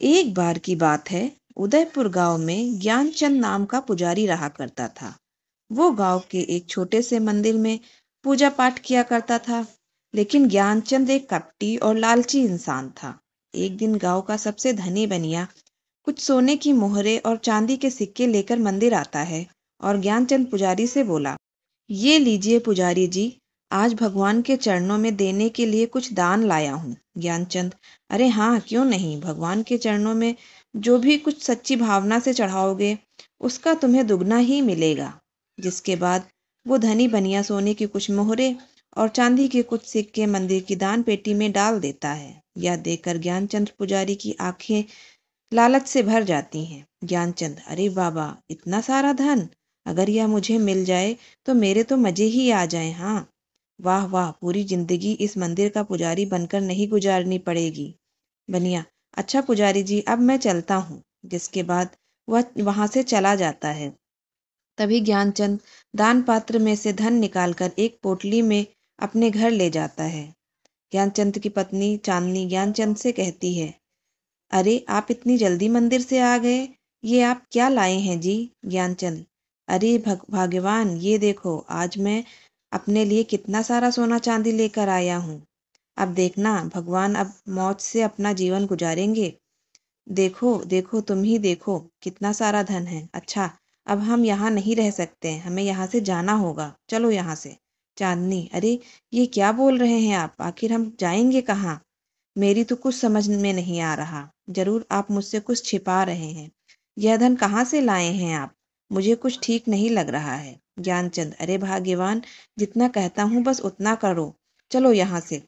एक बार की बात है, उदयपुर गांव में ज्ञानचंद नाम का पुजारी रहा करता था। वो गांव के एक छोटे से मंदिर में पूजा पाठ किया करता था। लेकिन ज्ञानचंद एक कपटी और लालची इंसान था। एक दिन गांव का सबसे धनी बनिया कुछ सोने की मोहरे और चांदी के सिक्के लेकर मंदिर आता है और ज्ञानचंद पुजारी से बोला, ये लीजिए पुजारी जी, आज भगवान के चरणों में देने के लिए कुछ दान लाया हूँ। ज्ञानचंद, अरे हाँ, क्यों नहीं, भगवान के चरणों में जो भी कुछ सच्ची भावना से चढ़ाओगे उसका तुम्हें दुगना ही मिलेगा। जिसके बाद वो धनी बनिया सोने की कुछ मोहरे और चांदी के कुछ सिक्के मंदिर की दान पेटी में डाल देता है। यह देखकर ज्ञानचंद पुजारी की आंखें लालच से भर जाती हैं। ज्ञानचंद, अरे बाबा, इतना सारा धन, अगर यह मुझे मिल जाए तो मेरे तो मजे ही आ जाए। हाँ, वाह वाह, पूरी जिंदगी इस मंदिर का पुजारी बनकर नहीं गुजारनी पड़ेगी। बनिया, अच्छा पुजारी जी, अब मैं चलता हूँ। जिसके बाद वह वहां से चला जाता है। तभी ज्ञानचंद दान पात्र में से धन निकालकर एक पोटली में अपने घर ले जाता है। ज्ञानचंद की पत्नी चांदनी ज्ञानचंद से कहती है, अरे आप इतनी जल्दी मंदिर से आ गए, ये आप क्या लाए हैं जी? ज्ञानचंद, अरे भाग्यवान, ये देखो, आज मैं अपने लिए कितना सारा सोना चांदी लेकर आया हूँ। अब देखना, भगवान अब मौज से अपना जीवन गुजारेंगे। देखो देखो, तुम ही देखो, कितना सारा धन है। अच्छा, अब हम यहाँ नहीं रह सकते, हमें यहाँ से जाना होगा, चलो यहाँ से। चांदनी, अरे ये क्या बोल रहे हैं आप, आखिर हम जाएंगे कहाँ? मेरी तो कुछ समझ में नहीं आ रहा। जरूर आप मुझसे कुछ छिपा रहे हैं। यह धन कहाँ से लाए हैं आप? मुझे कुछ ठीक नहीं लग रहा है। ज्ञानचंद, अरे भाग्यवान, जितना कहता हूँ बस उतना करो, चलो यहाँ से।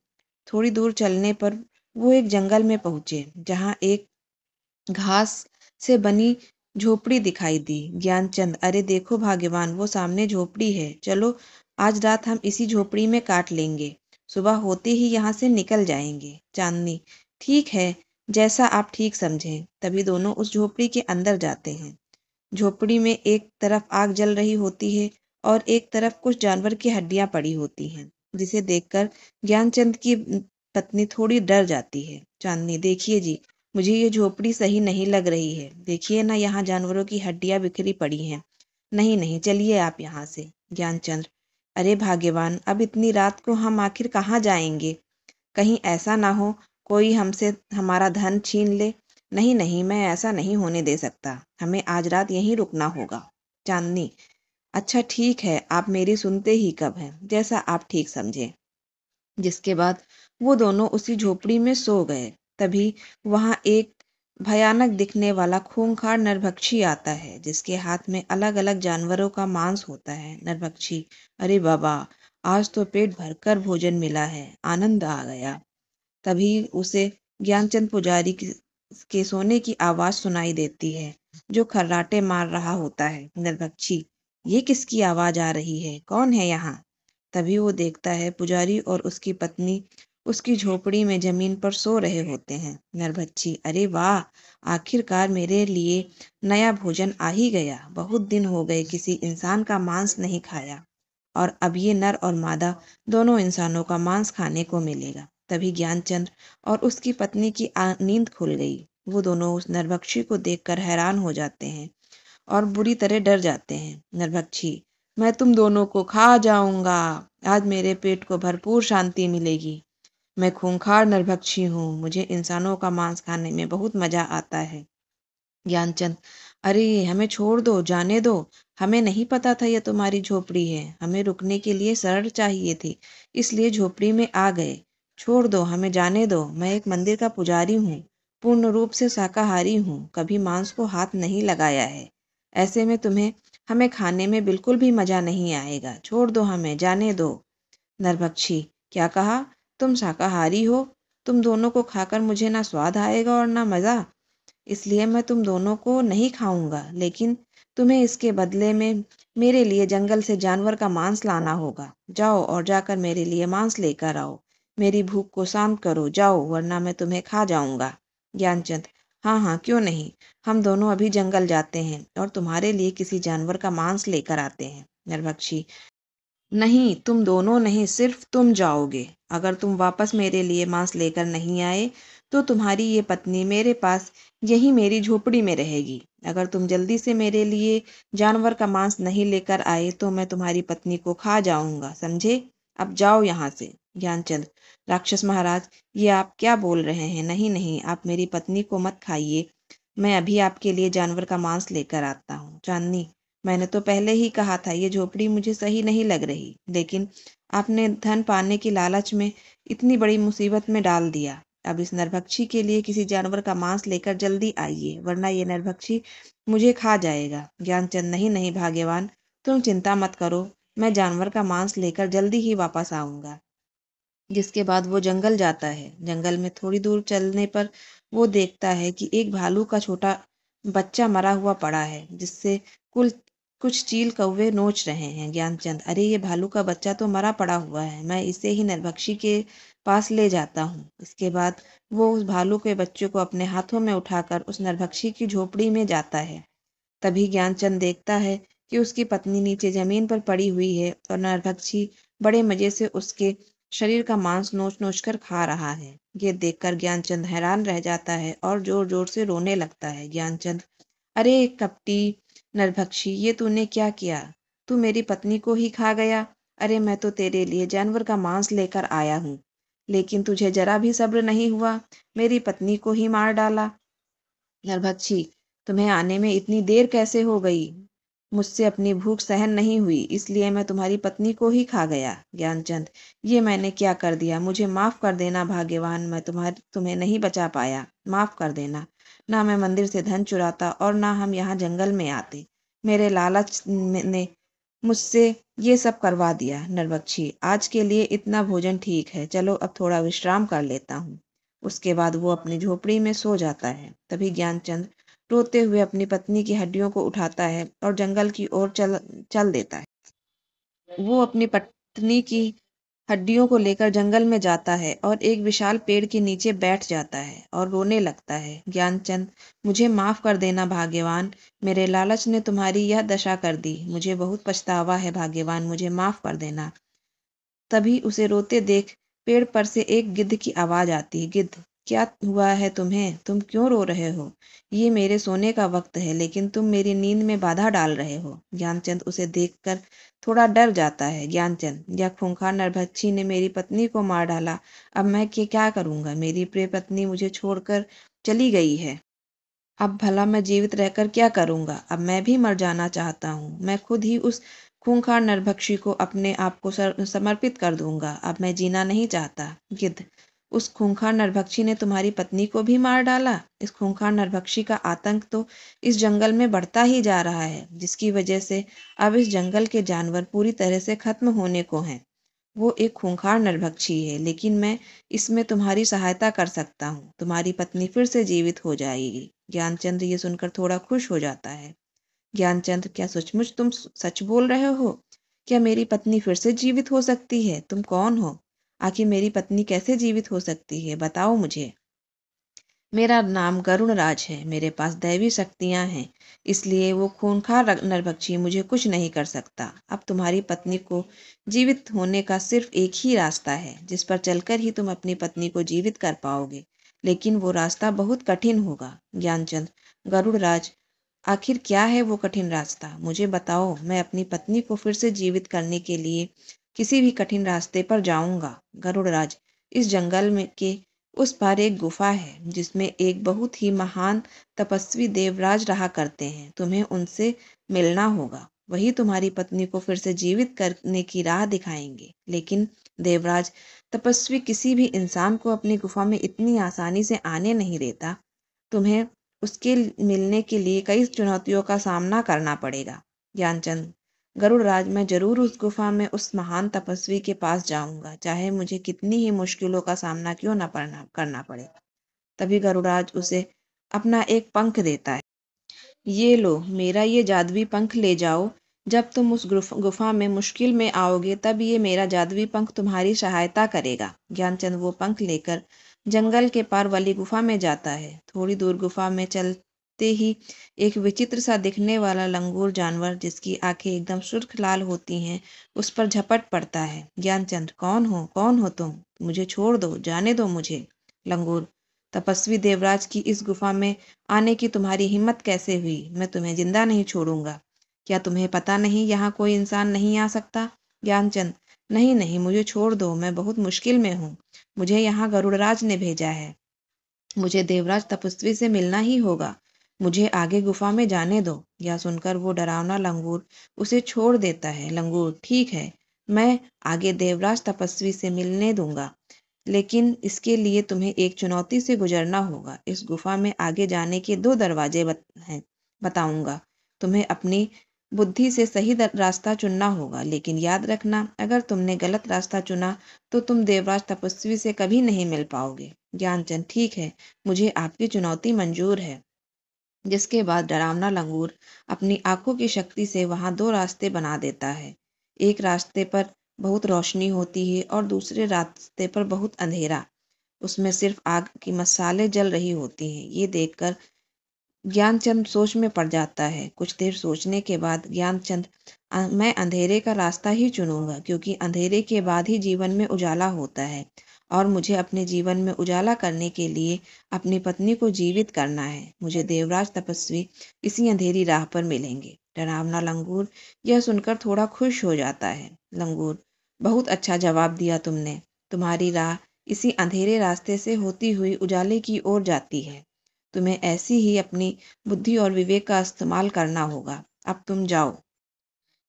थोड़ी दूर चलने पर वो एक जंगल में पहुंचे, जहाँ एक घास से बनी झोपड़ी दिखाई दी। ज्ञानचंद, अरे देखो भाग्यवान, वो सामने झोपड़ी है, चलो आज रात हम इसी झोपड़ी में काट लेंगे, सुबह होते ही यहाँ से निकल जाएंगे। चांदनी, ठीक है, जैसा आप ठीक समझें। तभी दोनों उस झोपड़ी के अंदर जाते हैं। झोपड़ी में एक तरफ आग जल रही होती है और एक तरफ कुछ जानवर की हड्डियां पड़ी होती हैं, जिसे देखकर ज्ञानचंद की पत्नी थोड़ी डर जाती है। चांदनी, देखिए जी, मुझे ये झोपड़ी सही नहीं लग रही है। देखिए ना, यहाँ जानवरों की हड्डियां बिखरी पड़ी हैं। नहीं नहीं, चलिए आप यहाँ से। ज्ञानचंद्र, अरे भाग्यवान, अब इतनी रात को हम आखिर कहाँ जाएंगे? कहीं ऐसा ना हो कोई हमसे हमारा धन छीन ले। नहीं नहीं, मैं ऐसा नहीं होने दे सकता, हमें आज रात यहीं रुकना होगा। चांदनी, अच्छा ठीक है, आप मेरी सुनते ही कब हैं, जैसा आप ठीक समझे। जिसके बाद वो दोनों उसी झोपड़ी में सो गए। तभी वहां एक भयानक दिखने वाला खूंखार नरभक्षी आता है, जिसके हाथ में अलग अलग जानवरों का मांस होता है। नरभक्षी, अरे बाबा, आज तो पेट भरकर भोजन मिला है, आनंद आ गया। तभी उसे ज्ञानचंद पुजारी के सोने की आवाज सुनाई देती है, जो खर्राटे मार रहा होता है। नरभक्षी, ये किसकी आवाज आ रही है, कौन है यहाँ? तभी वो देखता है पुजारी और उसकी पत्नी उसकी झोपड़ी में जमीन पर सो रहे होते हैं। नरभक्षी, अरे वाह, आखिरकार मेरे लिए नया भोजन आ ही गया। बहुत दिन हो गए किसी इंसान का मांस नहीं खाया, और अब ये नर और मादा दोनों इंसानों का मांस खाने को मिलेगा। तभी ज्ञानचंद्र और उसकी पत्नी की नींद खुल गई। वो दोनों उस नरभक्षी को देखकर हैरान हो जाते हैं और बुरी तरह डर जाते हैं। नरभक्षी, मैं तुम दोनों को खा जाऊंगा, आज मेरे पेट को भरपूर शांति मिलेगी। मैं खूंखार नरभक्षी हूँ, मुझे इंसानों का मांस खाने में बहुत मजा आता है। ज्ञानचंद, अरे हमें छोड़ दो, जाने दो, हमें नहीं पता था ये तुम्हारी झोपड़ी है, हमें रुकने के लिए शरण चाहिए थी, इसलिए झोपड़ी में आ गए। छोड़ दो, हमें जाने दो, मैं एक मंदिर का पुजारी हूँ, पूर्ण रूप से शाकाहारी हूँ, कभी मांस को हाथ नहीं लगाया है। ऐसे में तुम्हें हमें खाने में बिल्कुल भी मजा नहीं आएगा, छोड़ दो, हमें जाने दो। नरभक्षी, क्या कहा? तुम शाकाहारी हो? तुम दोनों को खाकर मुझे ना स्वाद आएगा और ना मजा, इसलिए मैं तुम दोनों को नहीं खाऊंगा, लेकिन तुम्हें इसके बदले में मेरे लिए जंगल से जानवर का मांस लाना होगा। जाओ और जाकर मेरे लिए मांस लेकर आओ, मेरी भूख को शांत करो, जाओ, वरना मैं तुम्हें खा जाऊंगा। ज्ञानचंद, हाँ हाँ, क्यों नहीं, हम दोनों अभी जंगल जाते हैं और तुम्हारे लिए किसी जानवर का मांस लेकर आते हैं। नरभक्षी, नहीं, तुम दोनों नहीं, सिर्फ तुम जाओगे। अगर तुम वापस मेरे लिए मांस लेकर नहीं आए तो तुम्हारी ये पत्नी मेरे पास यही मेरी झोपड़ी में रहेगी। अगर तुम जल्दी से मेरे लिए जानवर का मांस नहीं लेकर आए तो मैं तुम्हारी पत्नी को खा जाऊंगा, समझे? अब जाओ यहाँ से। ज्ञानचंद: राक्षस महाराज, ये आप क्या बोल रहे हैं? नहीं नहीं, आप मेरी पत्नी को मत खाइए। मैं अभी आपके लिए जानवर का मांस लेकर आता हूँ। चांदनी: मैंने तो पहले ही कहा था ये झोपड़ी मुझे सही नहीं लग रही, लेकिन आपने धन पाने की लालच में इतनी बड़ी मुसीबत में डाल दिया। अब इस नरभक्षी के लिए किसी जानवर का मांस लेकर जल्दी आइए, वरना ये नरभक्षी मुझे खा जाएगा। ज्ञानचंद: नहीं नहीं भाग्यवान, तुम चिंता मत करो, मैं जानवर का मांस लेकर जल्दी ही वापस आऊंगा। जिसके बाद वो जंगल जाता है। जंगल में थोड़ी दूर चलने पर वो देखता है कि एक भालू का छोटा बच्चा मरा हुआ पड़ा है, जिससे कुल कुछ चील कौवे नोच रहे हैं। ज्ञानचंद: अरे ये भालू का बच्चा तो मरा पड़ा हुआ है, मैं इसे ही नरभक्षी के पास ले जाता हूँ। इसके बाद वो उस भालू के बच्चे को अपने हाथों में उठाकर उस नरभक्षी की झोपड़ी में जाता है। तभी ज्ञानचंद देखता है कि उसकी पत्नी नीचे जमीन पर पड़ी हुई है और नरभक्षी बड़े मजे से उसके शरीर का मांस नोच नोच कर खा रहा है। ये देखकर ज्ञानचंद हैरान रह जाता है और जोर जोर से रोने लगता है। ज्ञानचंद: अरे कपटी नरभक्षी, ये तूने क्या किया? तू मेरी पत्नी को ही खा गया। अरे मैं तो तेरे लिए जानवर का मांस लेकर आया हूँ, लेकिन तुझे जरा भी सब्र नहीं हुआ, मेरी पत्नी को ही मार डाला। नरभक्षी: तुम्हें आने में इतनी देर कैसे हो गई? मुझसे अपनी भूख सहन नहीं हुई, इसलिए मैं तुम्हारी पत्नी को ही खा गया। ज्ञानचंद: ये मैंने क्या कर दिया? मुझे माफ कर देना भाग्यवान, मैं तुम्हें नहीं बचा पाया, माफ कर देना। ना मैं मंदिर से धन चुराता और ना हम यहाँ जंगल में आते, मेरे लालच ने मुझसे ये सब करवा दिया। नरभक्षी: आज के लिए इतना भोजन ठीक है, चलो अब थोड़ा विश्राम कर लेता हूँ। उसके बाद वो अपनी झोपड़ी में सो जाता है। तभी ज्ञानचंद रोते हुए अपनी पत्नी की हड्डियों को उठाता है और जंगल की ओर चल चल देता है। वो अपनी पत्नी की हड्डियों को लेकर जंगल में जाता है और एक विशाल पेड़ के नीचे बैठ जाता है और रोने लगता है। ज्ञानचंद: मुझे माफ कर देना भाग्यवान, मेरे लालच ने तुम्हारी यह दशा कर दी, मुझे बहुत पछतावा है भाग्यवान, मुझे माफ कर देना। तभी उसे रोते देख पेड़ पर से एक गिद्ध की आवाज आती है। गिद्ध: क्या हुआ है तुम्हें? तुम क्यों रो रहे हो? ये मेरे सोने का वक्त है, लेकिन तुम मेरी नींद में बाधा डाल रहे हो। ज्ञानचंद उसे देखकर थोड़ा डर जाता है। ज्ञानचंद: यह खूंखार नरभक्षी ने मेरी पत्नी को मार डाला, अब मैं क्या करूंगा? मेरी प्रिय पत्नी मुझे छोड़कर चली गई है, अब भला मैं जीवित रहकर क्या करूंगा? अब मैं भी मर जाना चाहता हूँ, मैं खुद ही उस खूंखार नरभक्षी को अपने आप को समर्पित कर दूंगा, अब मैं जीना नहीं चाहता। गिद्ध: उस खूंखार नरभक्षी ने तुम्हारी पत्नी को भी मार डाला? इस खूंखार नरभक्षी का आतंक तो इस जंगल में बढ़ता ही जा रहा है, जिसकी वजह से अब इस जंगल के जानवर पूरी तरह से खत्म होने को हैं। वो एक खूंखार नरभक्षी है, लेकिन मैं इसमें तुम्हारी सहायता कर सकता हूँ, तुम्हारी पत्नी फिर से जीवित हो जाएगी। ज्ञानचंद ये सुनकर थोड़ा खुश हो जाता है। ज्ञानचंद: क्या सचमुच तुम सच बोल रहे हो? क्या मेरी पत्नी फिर से जीवित हो सकती है? तुम कौन हो? आखिर मेरी पत्नी कैसे जीवित हो सकती है, बताओ मुझे। मेरा नाम गरुण राज है, मेरे पास दैवी शक्तियां हैं, इसलिए वो खूंखार नरभक्षी मुझे कुछ नहीं कर सकता। अब तुम्हारी पत्नी को जीवित होने का सिर्फ एक ही रास्ता है, जिस पर चलकर ही तुम अपनी पत्नी को जीवित कर पाओगे, लेकिन वो रास्ता बहुत कठिन होगा। ज्ञानचंद: गरुड़ राज, आखिर क्या है वो कठिन रास्ता? मुझे बताओ, मैं अपनी पत्नी को फिर से जीवित करने के लिए किसी भी कठिन रास्ते पर जाऊंगा। गरुड़ राज: इस जंगल में के उस पार एक गुफा है, जिसमें एक बहुत ही महान तपस्वी देवराज रहा करते हैं, तुम्हें उनसे मिलना होगा, वही तुम्हारी पत्नी को फिर से जीवित करने की राह दिखाएंगे। लेकिन देवराज तपस्वी किसी भी इंसान को अपनी गुफा में इतनी आसानी से आने नहीं देता, तुम्हें उसके मिलने के लिए कई चुनौतियों का सामना करना पड़ेगा। ज्ञानचंद: गरुड़ राज, मैं जरूर उस गुफा में उस महान तपस्वी के पास जाऊंगा, चाहे मुझे कितनी ही मुश्किलों का सामना क्यों न करना पड़े। तभी गरुड़राज उसे अपना एक पंख देता है। ये लो, मेरा ये जादुई पंख ले जाओ, जब तुम उस गुफा में मुश्किल में आओगे तब ये मेरा जादुई पंख तुम्हारी सहायता करेगा। ज्ञानचंद वो पंख लेकर जंगल के पार वाली गुफा में जाता है। थोड़ी दूर गुफा में चलते ही एक विचित्र सा दिखने वाला लंगूर जानवर, जिसकी आंखें एकदम सुर्ख लाल होती हैं, उस पर झपट पड़ता है। ज्ञानचंद: कौन हो तुम? मुझे छोड़ दो, जाने दो मुझे। लंगूर: तपस्वी देवराज की इस गुफा में आने की तुम्हारी हिम्मत कैसे हुई? मैं तुम्हें जिंदा नहीं छोड़ूंगा। क्या तुम्हें पता नहीं यहाँ कोई इंसान नहीं आ सकता? ज्ञानचंद: नहीं नहीं, मुझे छोड़ दो, मैं बहुत मुश्किल में हूँ। मुझे यहाँ गरुड़राज ने भेजा है। मुझे देवराज तपस्वी से मिलना ही होगा। मुझे आगे गुफा में जाने दो। यह सुनकर वो डरावना लंगूर उसे छोड़ देता है। लंगूर: ठीक है, मैं आगे देवराज तपस्वी से मिलने दूंगा, लेकिन इसके लिए तुम्हें एक चुनौती से गुजरना होगा। इस गुफा में आगे जाने के 2 दरवाजे हैं, बताऊंगा। तुम्हें अपनी बुद्धि से सही रास्ता चुनना होगा, लेकिन याद रखना, अगर तुमने गलत रास्ता चुना तो तुम देवराज तपस्वी से कभी नहीं मिल पाओगे। ज्ञानचंद: ठीक है, मुझे आपकी चुनौती मंजूर है। जिसके बाद डरावना लंगूर अपनी आंखों की शक्ति से वहां 2 रास्ते बना देता है। एक रास्ते पर बहुत रोशनी होती है और दूसरे रास्ते पर बहुत अंधेरा। उसमें सिर्फ आग की मसाले जल रही होती हैं। ये देखकर ज्ञानचंद सोच में पड़ जाता है। कुछ देर सोचने के बाद ज्ञानचंद: मैं अंधेरे का रास्ता ही चुनूंगा, क्योंकि अंधेरे के बाद ही जीवन में उजाला होता है और मुझे अपने जीवन में उजाला करने के लिए अपनी पत्नी को जीवित करना है। मुझे देवराज तपस्वी इसी अंधेरी राह पर मिलेंगे। डरावना लंगूर यह सुनकर थोड़ा खुश हो जाता है। लंगूर: बहुत अच्छा जवाब दिया तुमने। तुम्हारी राह इसी अंधेरे रास्ते से होती हुई उजाले की ओर जाती है। तुम्हें ऐसी ही अपनी बुद्धि और विवेक का इस्तेमाल करना होगा। अब तुम जाओ।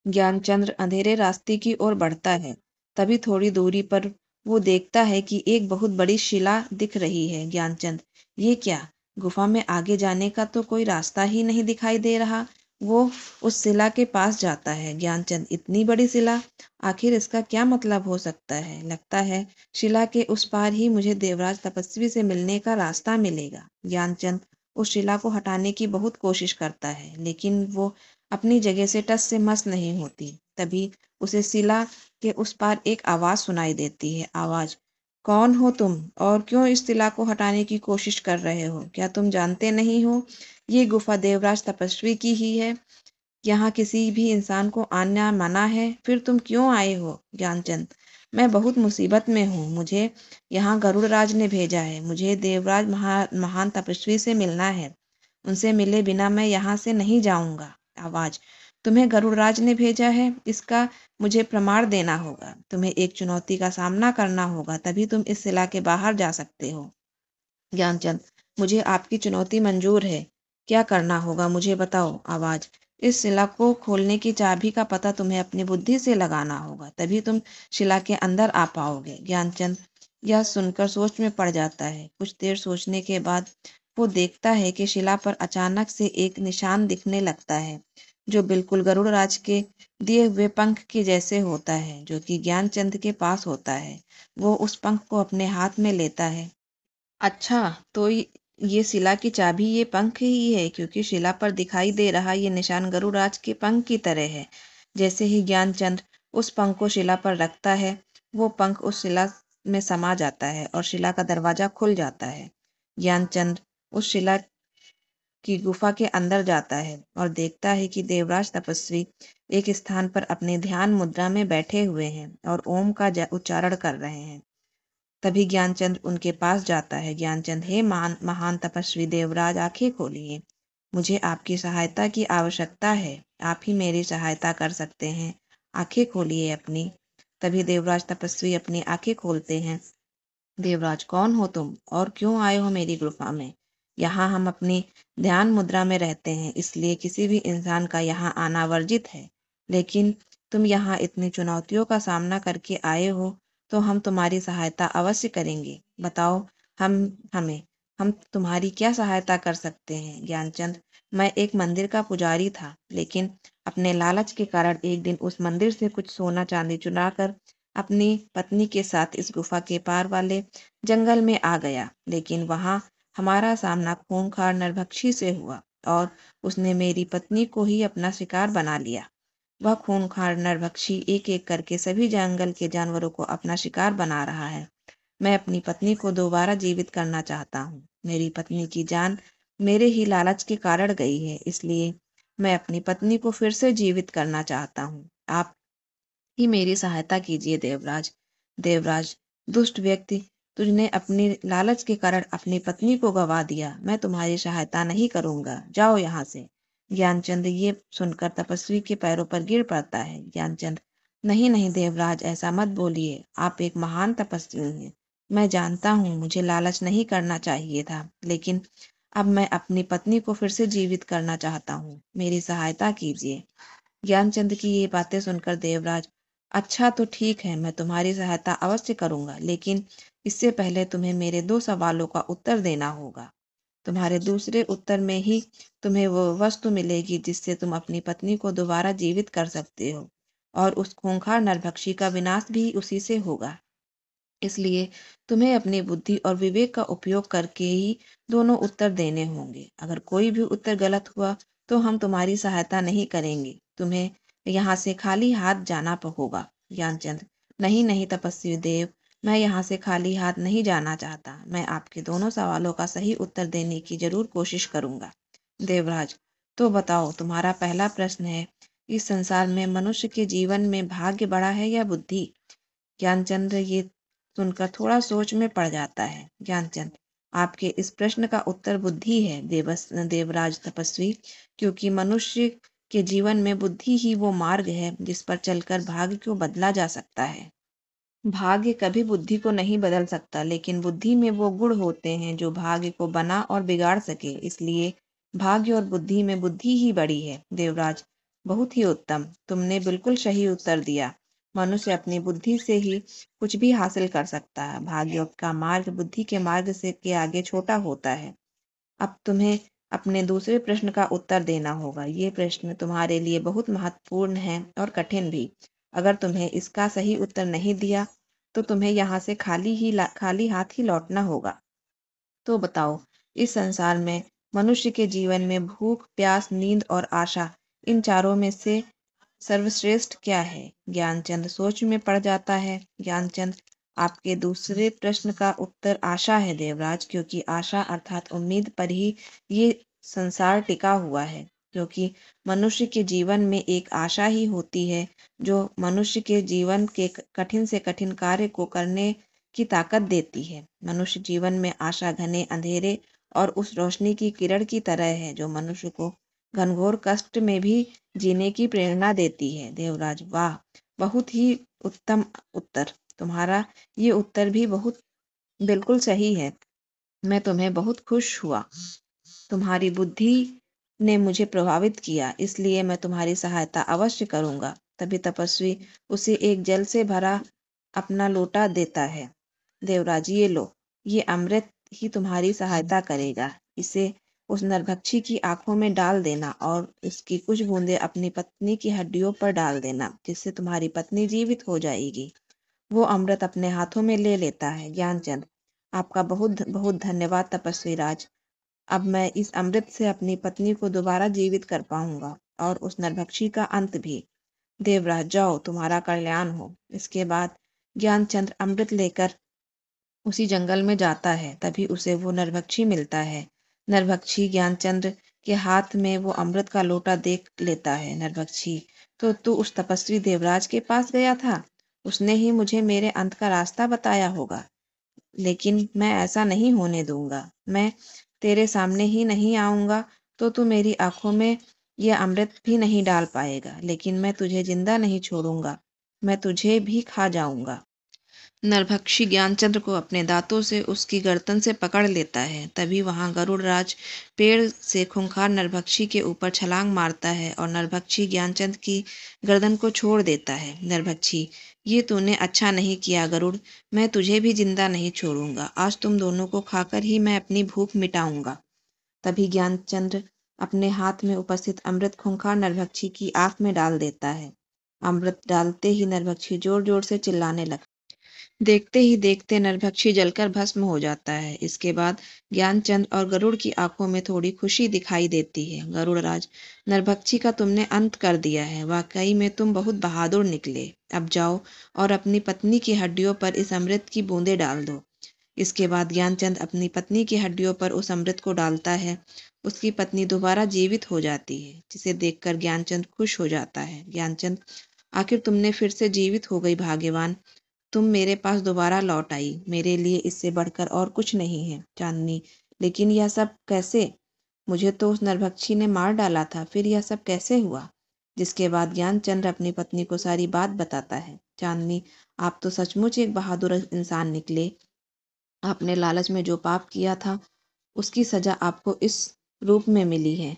ज्ञानचंद्र अंधेरे रास्ते की ओर बढ़ता है। तभी थोड़ी दूरी पर वो देखता है कि एक बहुत बड़ी शिला दिख रही है। ज्ञानचंद: ये क्या? गुफा में आगे जाने का तो कोई रास्ता ही नहीं दिखाई दे रहा। वो उस शिला के पास जाता है। ज्ञानचंद: इतनी बड़ी शिला, आखिर इसका क्या मतलब हो सकता है? लगता है शिला के उस पार ही मुझे देवराज तपस्वी से मिलने का रास्ता मिलेगा। ज्ञानचंद उस शिला को हटाने की बहुत कोशिश करता है, लेकिन वो अपनी जगह से टस से मस नहीं होती। तभी उसे शिला के उस पार एक आवाज सुनाई देती है। आवाज: कौन हो तुम और क्यों इस शिला को हटाने की कोशिश कर रहे हो? क्या तुम जानते नहीं हो ये गुफा देवराज तपस्वी की ही है? यहाँ किसी भी इंसान को आना मना है, फिर तुम क्यों आए हो? ज्ञानचंद: मैं बहुत मुसीबत में हूँ। मुझे यहाँ गरुड़राज ने भेजा है। मुझे देवराज महान तपस्वी से मिलना है। उनसे मिले बिना मैं यहाँ से नहीं जाऊंगा। आवाज: तुम्हें गरुड़राज ने भेजा है, इसका मुझे प्रमाण देना होगा। तुम्हें एक चुनौती का सामना करना होगा, तभी तुम इस शिला के बाहर जा सकते हो। ज्ञानचंद: मुझे आपकी चुनौती मंजूर है। क्या करना होगा मुझे बताओ। आवाज: इस शिला को खोलने की चाबी का पता तुम्हें अपनी बुद्धि से लगाना होगा, तभी तुम शिला के अंदर आ पाओगे। ज्ञानचंद यह सुनकर सोच में पड़ जाता है। कुछ देर सोचने के बाद वो देखता है कि शिला पर अचानक से एक निशान दिखने लगता है, जो बिल्कुल गरुड़राज के दिए हुए पंख के जैसे होता है, जो कि ज्ञानचंद के पास होता है। वो उस पंख को अपने हाथ में लेता है। अच्छा, तो ये शिला की चाबी ये पंख ही है, क्योंकि शिला पर दिखाई दे रहा ये निशान गरुड़राज के पंख की तरह है। जैसे ही ज्ञानचंद उस पंख को शिला पर रखता है, वो पंख उस शिला में समा जाता है और शिला का दरवाजा खुल जाता है। ज्ञानचंद उस शिला की गुफा के अंदर जाता है और देखता है कि देवराज तपस्वी एक स्थान पर अपने ध्यान मुद्रा में बैठे हुए हैं और ओम का उच्चारण कर रहे हैं। तभी ज्ञानचंद उनके पास जाता है। ज्ञानचंद: हे महान तपस्वी देवराज, आंखें खोलिए। मुझे आपकी सहायता की आवश्यकता है। आप ही मेरी सहायता कर सकते हैं। आंखें खोलिए अपनी। तभी देवराज तपस्वी अपनी आंखें खोलते हैं। देवराज: कौन हो तुम और क्यों आए हो मेरी गुफा में? यहाँ हम अपनी ध्यान मुद्रा में रहते हैं, इसलिए किसी भी इंसान का यहाँ आना वर्जित है। लेकिन तुम यहाँ इतनी चुनौतियों का सामना करके आए हो, तो हम तुम्हारी सहायता अवश्य करेंगे। बताओ, हम हमें हम तुम्हारी क्या सहायता कर सकते हैं? ज्ञानचंद: मैं एक मंदिर का पुजारी था, लेकिन अपने लालच के कारण एक दिन उस मंदिर से कुछ सोना चांदी चुरा कर अपनी पत्नी के साथ इस गुफा के पार वाले जंगल में आ गया। लेकिन वहां हमारा सामना खूंखार नरभक्षी से हुआ और उसने मेरी पत्नी को ही अपना शिकार बना लिया। वह खूंखार नरभक्षी एक एक करके सभी जंगल के जानवरों को अपना शिकार बना रहा है। मैं अपनी पत्नी को दोबारा जीवित करना चाहता हूँ। मेरी पत्नी की जान मेरे ही लालच के कारण गई है, इसलिए मैं अपनी पत्नी को फिर से जीवित करना चाहता हूँ। आप ही मेरी सहायता कीजिए देवराज। देवराज: दुष्ट व्यक्ति, तुझने अपनी लालच के कारण अपनी पत्नी को गवा दिया। मैं तुम्हारी सहायता नहीं करूंगा, जाओ यहाँ से। ज्ञानचंद ये सुनकर तपस्वी के पैरों पर गिर पड़ता है। ज्ञानचंद, नहीं नहीं देवराज, ऐसा मत बोलिए। आप एक महान तपस्वी हैं। मैं जानता हूँ मुझे लालच नहीं करना चाहिए था, लेकिन अब मैं अपनी पत्नी को फिर से जीवित करना चाहता हूँ। मेरी सहायता कीजिए। ज्ञानचंद की ये बातें सुनकर देवराज, अच्छा तो ठीक है, मैं तुम्हारी सहायता अवश्य करूंगा, लेकिन इससे पहले तुम्हें मेरे 2 सवालों का उत्तर देना होगा। तुम्हारे दूसरे उत्तर में ही तुम्हें वो वस्तु मिलेगी जिससे तुम अपनी पत्नी को दोबारा जीवित कर सकते हो, और उस खूंखार नरभक्षी का विनाश भी उसी से होगा। इसलिए तुम्हें अपनी बुद्धि और विवेक का उपयोग करके ही दोनों उत्तर देने होंगे। अगर कोई भी उत्तर गलत हुआ तो हम तुम्हारी सहायता नहीं करेंगे। तुम्हें यहाँ से खाली हाथ जाना होगा। ज्ञानचंद, नहीं नहीं तपस्वी देव, मैं यहाँ से खाली हाथ नहीं जाना चाहता। मैं आपके दोनों सवालों का सही उत्तर देने की जरूर कोशिश करूंगा। देवराज, तो बताओ, तुम्हारा पहला प्रश्न है, इस संसार में मनुष्य के जीवन में भाग्य बड़ा है या बुद्धि? ज्ञानचंद ये सुनकर थोड़ा सोच में पड़ जाता है। ज्ञानचंद, आपके इस प्रश्न का उत्तर बुद्धि है देवराज तपस्वी, क्योंकि मनुष्य के जीवन में बुद्धि ही वो मार्ग है जिस पर चलकर भाग्य को बदला जा सकता है। भाग्य कभी बुद्धि को नहीं बदल सकता, लेकिन बुद्धि में वो गुण होते हैं जो भाग्य को बना और बिगाड़ सके। इसलिए भाग्य और बुद्धि में बुद्धि ही बड़ी है। देवराज, बहुत ही उत्तम, तुमने बिल्कुल सही उत्तर दिया। मनुष्य अपनी बुद्धि से ही कुछ भी हासिल कर सकता है। भाग्य का मार्ग बुद्धि के मार्ग से के आगे छोटा होता है। अब तुम्हें अपने दूसरे प्रश्न का उत्तर देना होगा। ये प्रश्न तुम्हारे लिए बहुत महत्वपूर्ण है और कठिन भी। अगर तुम्हें इसका सही उत्तर नहीं दिया तो तुम्हें यहाँ से खाली हाथ ही लौटना होगा। तो बताओ, इस संसार में मनुष्य के जीवन में भूख, प्यास, नींद और आशा, इन चारों में से सर्वश्रेष्ठ क्या है? ज्ञानचंद सोच में पड़ जाता है। ज्ञानचंद, आपके दूसरे प्रश्न का उत्तर आशा है देवराज, क्योंकि आशा अर्थात उम्मीद पर ही ये संसार टिका हुआ है। क्योंकि मनुष्य के जीवन में एक आशा ही होती है जो मनुष्य के जीवन के कठिन से कठिन कार्य को करने की ताकत देती है। मनुष्य जीवन में आशा घने अंधेरे और उस रोशनी की किरण की तरह है जो मनुष्य को घनघोर कष्ट में भी जीने की प्रेरणा देती है। देवराज, वाह, बहुत ही उत्तम उत्तर। तुम्हारा ये उत्तर भी बहुत बिल्कुल सही है। मैं तुम्हें बहुत खुश हुआ। तुम्हारी बुद्धि ने मुझे प्रभावित किया, इसलिए मैं तुम्हारी सहायता अवश्य करूंगा। तभी तपस्वी उसे एक जल से भरा अपना लोटा देता है। देवराज, ये लो, ये अमृत ही तुम्हारी सहायता करेगा। इसे उस नरभक्षी की आंखों में डाल देना और इसकी कुछ बूंदें अपनी पत्नी की हड्डियों पर डाल देना, जिससे तुम्हारी पत्नी जीवित हो जाएगी। वो अमृत अपने हाथों में ले लेता है। ज्ञानचंद, आपका बहुत बहुत धन्यवाद तपस्वी राज। अब मैं इस अमृत से अपनी पत्नी को दोबारा जीवित कर पाऊंगा और उस नरभक्षी का अंत भी। देवराज, जाओ, तुम्हारा कल्याण हो। इसके बाद ज्ञानचंद अमृत लेकर उसी जंगल में जाता है। तभी उसे वो नरभक्षी मिलता है। नरभक्षी ज्ञानचंद के हाथ में वो अमृत का लोटा देख लेता है। नरभक्षी, तो तू उस तपस्वी देवराज के पास गया था। उसने ही मुझे मेरे अंत का रास्ता बताया होगा, लेकिन मैं ऐसा नहीं होने दूंगा। मैं तेरे सामने ही नहीं आऊंगा तो तू मेरी आंखों में यह अमृत भी नहीं डाल पाएगा, लेकिन मैं तुझे जिंदा नहीं छोड़ूंगा, मैं तुझे भी खा जाऊंगा। नरभक्षी ज्ञानचंद्र को अपने दांतों से उसकी गर्दन से पकड़ लेता है। तभी वहां गरुड़राज पेड़ से खूंखार नरभक्षी के ऊपर छलांग मारता है और नरभक्षी ज्ञानचंद की गर्दन को छोड़ देता है। नरभक्षी, ये तूने अच्छा नहीं किया गरुड़, मैं तुझे भी जिंदा नहीं छोड़ूंगा। आज तुम दोनों को खाकर ही मैं अपनी भूख मिटाऊंगा। तभी ज्ञानचंद्र अपने हाथ में उपस्थित अमृत खूंखार नरभक्षी की आंख में डाल देता है। अमृत डालते ही नरभक्षी जोर जोर से चिल्लाने लगता है। देखते ही देखते नरभक्षी जलकर भस्म हो जाता है। इसके बाद ज्ञानचंद और गरुड़ की आंखों में थोड़ी खुशी दिखाई देती है। गरुड़राज, नरभक्षी का तुमने अंत कर दिया है। वाकई में तुम बहुत बहादुर निकले। अब जाओ और अपनी पत्नी की हड्डियों पर इस अमृत की बूंदें डाल दो। इसके बाद ज्ञानचंद अपनी पत्नी की हड्डियों पर उस अमृत को डालता है। उसकी पत्नी दोबारा जीवित हो जाती है, जिसे देखकर ज्ञानचंद खुश हो जाता है। ज्ञानचंद, आखिर तुमने फिर से जीवित हो गई भाग्यवान। तुम मेरे पास दोबारा लौट आई। मेरे लिए इससे बढ़कर और कुछ नहीं है। चांदनी: लेकिन यह सब कैसे? मुझे तो उस नरभक्षी ने मार डाला था, फिर यह सब कैसे हुआ? जिसके बाद ज्ञानचंद्र अपनी पत्नी को सारी बात बताता है। चांदनी: आप तो सचमुच एक बहादुर इंसान निकले। आपने लालच में जो पाप किया था उसकी सजा आपको इस रूप में मिली है।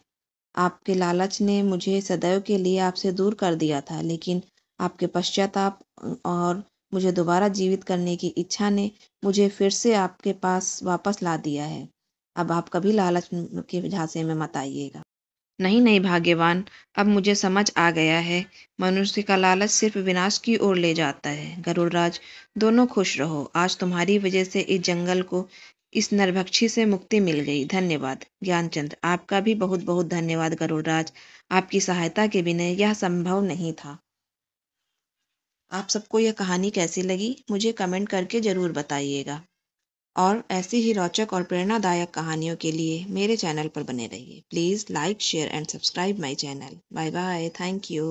आपके लालच ने मुझे सदैव के लिए आपसे दूर कर दिया था, लेकिन आपके पश्चाताप और मुझे दोबारा जीवित करने की इच्छा ने मुझे फिर से आपके पास वापस ला दिया है। अब आप कभी लालच के झांसे में मत आइएगा। नहीं नहीं भाग्यवान, अब मुझे समझ आ गया है। मनुष्य का लालच सिर्फ विनाश की ओर ले जाता है। गरुड़राज, दोनों खुश रहो। आज तुम्हारी वजह से इस जंगल को इस नरभक्षी से मुक्ति मिल गई। धन्यवाद। ज्ञानचंद्र: आपका भी बहुत बहुत धन्यवाद गरुड़राज। आपकी सहायता के बिना यह संभव नहीं था। आप सबको यह कहानी कैसी लगी मुझे कमेंट करके ज़रूर बताइएगा। और ऐसी ही रोचक और प्रेरणादायक कहानियों के लिए मेरे चैनल पर बने रहिए। Please like, share and subscribe my channel. Bye bye. Thank you.